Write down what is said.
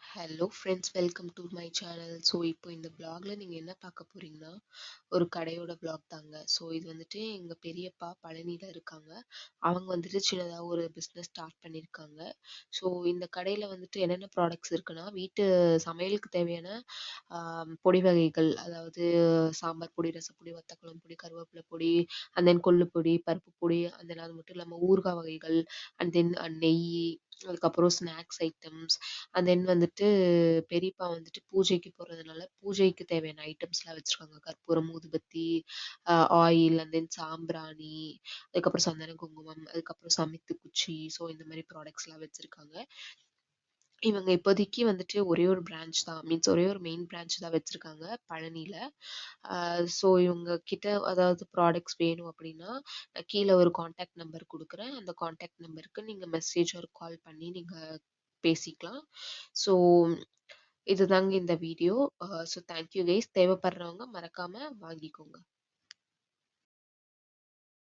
Hello friends, welcome to my channel. So இப்போ இந்த vlogல நீங்கள் என்ன பார்க்க போறீங்கன்னா, ஒரு கடையோட vlog தாங்க. ஸோ இது வந்துட்டு எங்கள் பெரியப்பா பழனியில் இருக்காங்க. அவங்க வந்துட்டு சின்னதாக ஒரு பிஸ்னஸ் ஸ்டார்ட் பண்ணியிருக்காங்க. ஸோ இந்த கடையில் வந்துட்டு என்னென்ன ப்ராடக்ட்ஸ் இருக்குன்னா, வீட்டு சமையலுக்கு தேவையான பொடி வகைகள், அதாவது சாம்பார் பொடி, ரசப்பொடி, வத்தக்குழம்பு பொடி, கருவேப்பிலை பொடி, அண்ட் தென் கொள்ளு பொடி, பருப்பு பொடி, அண்ட் தென் அது மட்டும் இல்லாமல் ஊறுகாய் வகைகள், அண்ட் தென் நெய், அதுக்கப்புறம் ஸ்நாக்ஸ் ஐட்டம்ஸ், அண்ட் தென் வந்துட்டு பெரியப்பா வந்துட்டு பூஜைக்கு போகிறதுனால பூஜைக்கு தேவையான ஐட்டம்ஸ்லாம் வச்சுருக்காங்க. கற்பூரம், ஊதுபத்தி, ஆயில், அண்ட் தென் சாம்பிராணி, அதுக்கப்புறம் சந்தன குங்குமம், அதுக்கப்புறம் சமித்து குச்சி. ஸோ இந்த மாதிரி ப்ராடக்ட்ஸ்லாம் வச்சுருக்காங்க. இவங்க இப்போதைக்கு வந்துட்டு ஒரே ஒரு பிரான்ச் தான், மீன்ஸ் ஒரே ஒரு மெயின் பிரான்ச் தான் வச்சுருக்காங்க பழனியில். ஸோ இவங்க கிட்ட அதாவது ப்ராடக்ட்ஸ் வேணும் அப்படின்னா, நான் கீழே ஒரு காண்டாக்ட் நம்பர் கொடுக்குறேன். அந்த காண்டாக்ட் நம்பருக்கு நீங்கள் மெசேஜ் ஒரு கால் பண்ணி நீங்கள் பேசிக்கலாம். ஸோ இதுதாங்க இந்த வீடியோ. So thank you guys. தேவைப்படுறவங்க மறக்காமல் வாங்கிக்கோங்க.